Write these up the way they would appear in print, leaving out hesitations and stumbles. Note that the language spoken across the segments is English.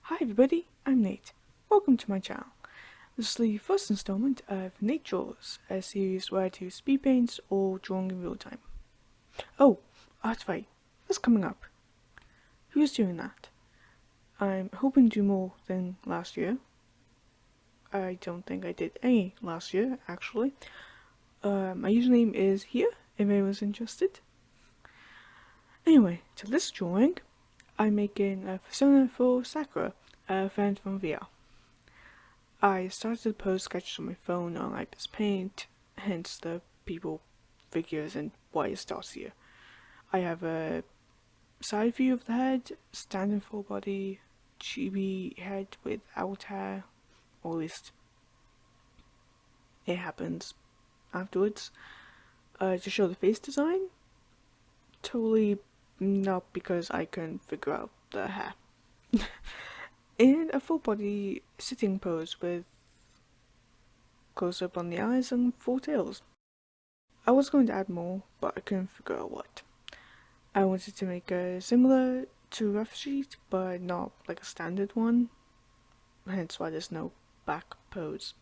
Hi everybody, I'm Nate. Welcome to my channel. This is the first installment of Nate Draws, a series where I do speed paints or drawing in real time. Oh, artfight. That's coming up. Who's doing that? I'm hoping to do more than last year. I don't think I did any last year, actually. My username is here, if anyone's interested. Anyway, to this drawing, I'm making a Fursona for Sakura, a friend from VR. I started to post sketches on my phone on like this paint, hence the people, figures, and why it starts here. I have a side view of the head, standing full body, chibi head without hair, or at least it happens afterwards, to show the face design. Totally not because I couldn't figure out the hair. And a full body sitting pose with close up on the eyes and four tails. I was going to add more, but I couldn't figure out what. I wanted to make a similar to a rough sheet, but not like a standard one, hence why there's no back pose.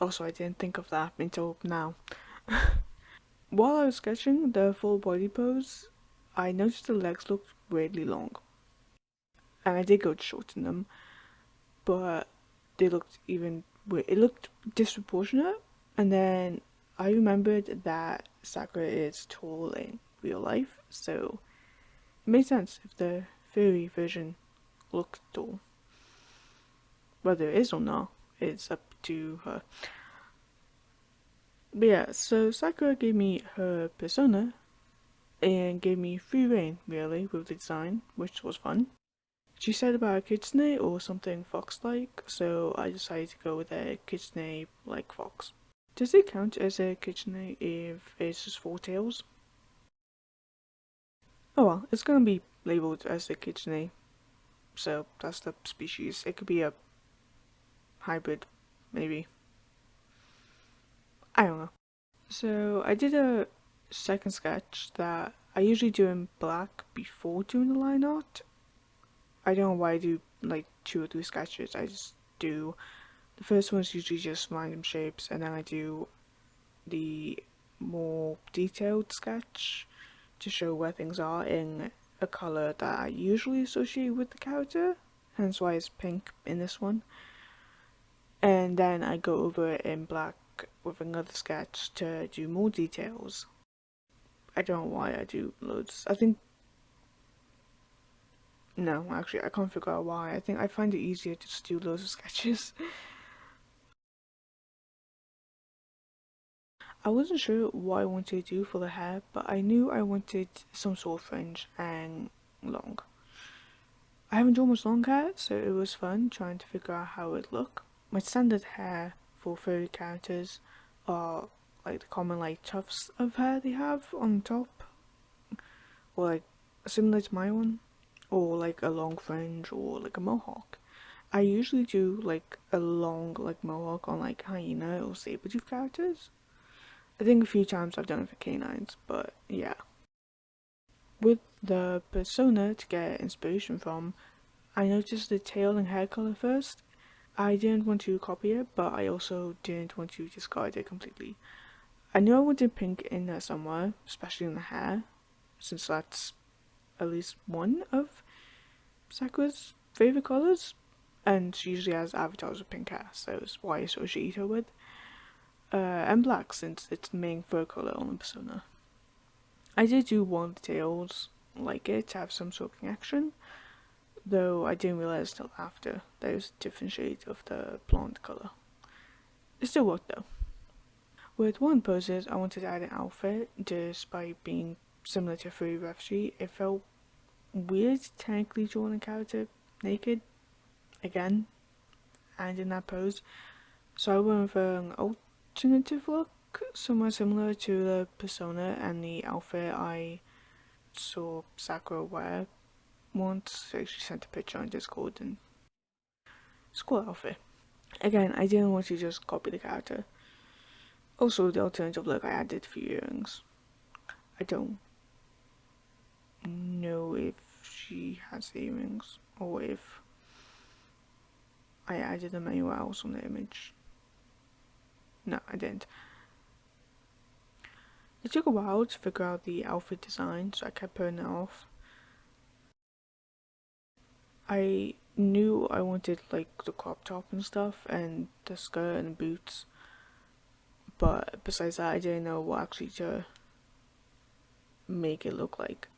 Also, I didn't think of that until now. While I was sketching the full body pose, I noticed the legs looked weirdly long. And I did go to shorten them, but they looked even weird. It looked disproportionate, and then I remembered that Sakura is tall in real life, so it made sense if the furry version looked tall. Whether it is or not, it's up to her. But yeah, so Sakura gave me her persona and gave me free reign, really, with the design, which was fun. She said about a kitsune or something fox-like, so I decided to go with a kitsune like fox. Does it count as a kitsune if it's just four tails? Oh well, it's gonna be labeled as a kitsune, so that's the species. It could be a hybrid, maybe. I don't know. So I did a second sketch that I usually do in black before doing the line art. I don't know why I do like 2 or 3 sketches. I just do the first one's usually just random shapes, and then I do the more detailed sketch to show where things are in a color that I usually associate with the character, hence why it's pink in this one. And then I go over it in black with another sketch to do more details. I don't know why I do loads. No, actually, I can't figure out why. I think I find it easier to just do loads of sketches. I wasn't sure what I wanted to do for the hair, but I knew I wanted some sort of fringe and long. I haven't drawn much long hair, so it was fun trying to figure out how it would look. My standard hair for furry characters are like the common like tufts of hair they have on top, or like similar to my one, or like a long fringe or like a mohawk. I usually do like a long like mohawk on like hyena or saber-tooth characters. I think a few times I've done it for canines, but yeah. With the persona to get inspiration from, I noticed the tail and hair color first. I didn't want to copy it, but I also didn't want to discard it completely. I knew I wanted pink in there somewhere, especially in the hair, since that's at least one of Sakura's favorite colors, and she usually has avatars with pink hair, so it's why I associate her with. And black, since it's the main fur color on the persona. I did do one of the tails like it to have some sort of connection, though I didn't realize till after that it was a different shade of the blonde color. It still worked though. With one poses, I wanted to add an outfit, just by being similar to a furry refugee. It felt weird technically drawing a character naked again and in that pose, so I went with an alternative look, somewhat similar to the persona and the outfit I saw Sakura wear once. I actually sent a picture on Discord, and it's a cool outfit. Again, I didn't want to just copy the character. Also, the alternative look, I added a few earrings. I don't know if she has earrings or if I added them anywhere else on the image. No, I didn't. It took a while to figure out the outfit design, so I kept putting it off. I knew I wanted like the crop top and stuff, and the skirt and boots, but besides that I didn't know what actually to make it look like.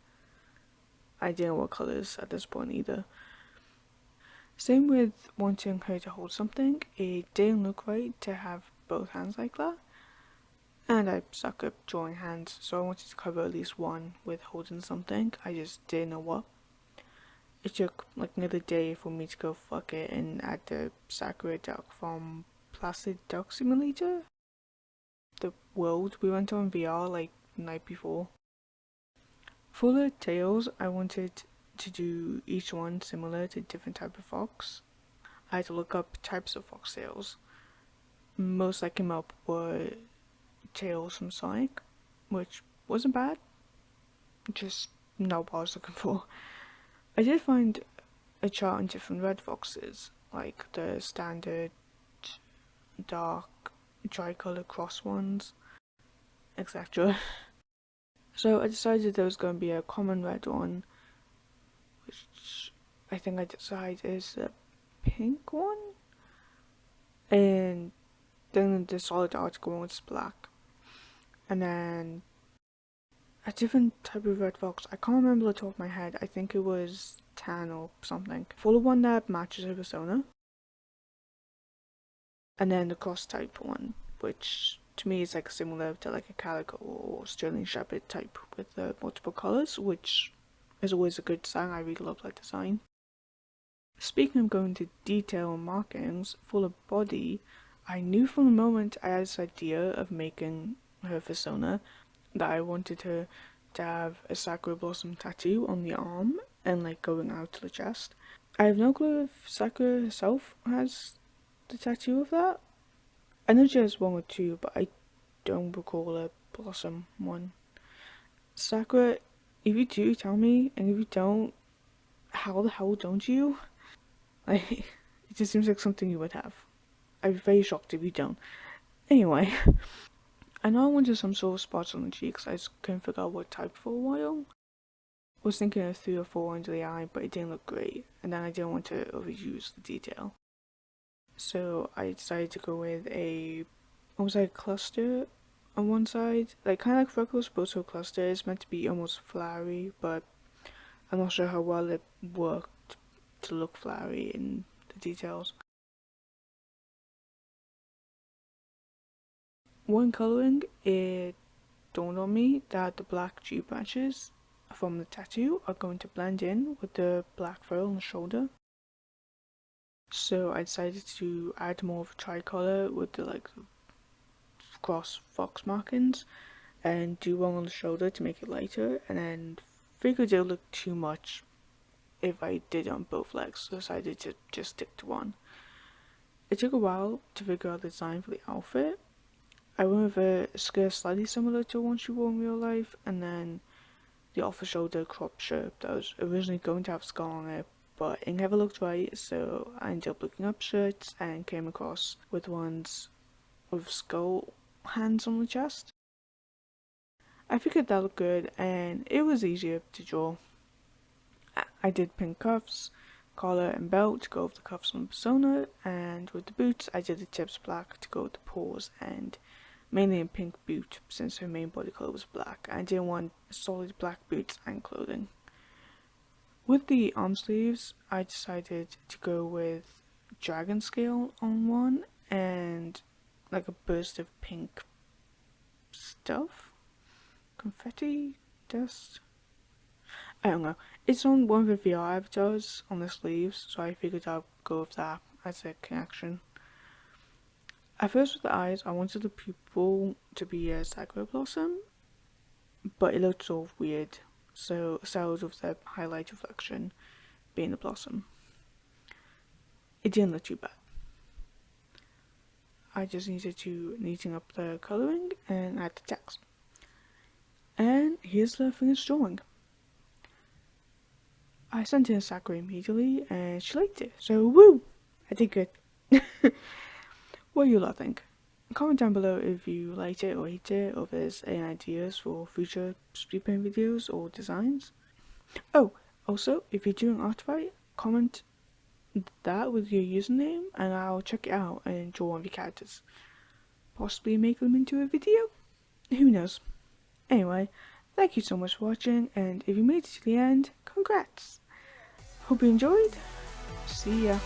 I didn't know what colours at this point either. Same with wanting her to hold something, it didn't look right to have both hands like that. And I suck at drawing hands, so I wanted to cover at least one with holding something, I just didn't know what. It took like another day for me to go fuck it and add the Sakura duck from Plastic Duck Simulator, the world we went on VR like the night before. For the tails, I wanted to do each one similar to a different type of fox. I had to look up types of fox tails. Most I came up were tails from Sonic, which wasn't bad, just not what I was looking for. I did find a chart on different red foxes, like the standard, dark, tricolour cross ones, etc. So I decided there was going to be a common red one, which I think I decided is the pink one, and then the solid article one was black, and then a different type of red fox. I can't remember the top of my head. I think it was tan or something. For the one that matches her persona, and then the cross type one, which to me is like similar to like a calico or sterling shepherd type with the multiple colors, which is always a good design. I really love that design. Speaking of going into detail and markings for the body, I knew from the moment I had this idea of making her persona that I wanted her to have a Sakura Blossom tattoo on the arm and like going out to the chest. I have no clue if Sakura herself has the tattoo of that. I know she has one or two, but I don't recall a Blossom one. Sakura, if you do, tell me, and if you don't, how the hell don't you? Like, it just seems like something you would have. I'd be very shocked if you don't. Anyway, I know I wanted some sort of spots on the cheeks, I just couldn't figure out what type for a while. I was thinking of 3 or 4 under the eye, but it didn't look great, and then I didn't want to overuse the detail. So I decided to go with almost like a cluster on one side, like kind of like freckles, but also a cluster. It's meant to be almost flowery, but I'm not sure how well it worked to look flowery in the details. When colouring, it dawned on me that the black G patches from the tattoo are going to blend in with the black fur on the shoulder. So I decided to add more of a tricolour with the like cross fox markings and do one on the shoulder to make it lighter, and then figured it would look too much if I did it on both legs, so I decided to just stick to one. It took a while to figure out the design for the outfit. I went with a skirt slightly similar to one she wore in real life, and then the off-the-shoulder crop shirt that was originally going to have a skull on it, but it never looked right, so I ended up looking up shirts and came across with ones with skull hands on the chest. I figured that looked good, and it was easier to draw. I did pink cuffs, collar and belt to go with the cuffs on the persona, and with the boots I did the tips black to go with the paws, and mainly a pink boot since her main body colour was black. I didn't want solid black boots and clothing. With the arm sleeves, I decided to go with dragon scale on one and like a burst of pink stuff, confetti, dust. I don't know. It's on one of the VR avatars on the sleeves, so I figured I'd go with that as a connection. At first with the eyes, I wanted the pupil to be a Sakura Blossom, but it looked sort of weird, so settled with the highlight reflection being the blossom. It didn't look too bad. I just needed to neaten up the colouring and add the text. And here's the finished drawing. I sent it to Sakura immediately and she liked it, so woo! I did good. What you lot think? Comment down below if you liked it or hated it, or if there's any ideas for future Speedpaint videos or designs. Oh, also, if you're doing artfight, comment that with your username and I'll check it out and draw one of your characters. Possibly make them into a video? Who knows? Anyway, thank you so much for watching, and if you made it to the end, congrats! Hope you enjoyed. See ya.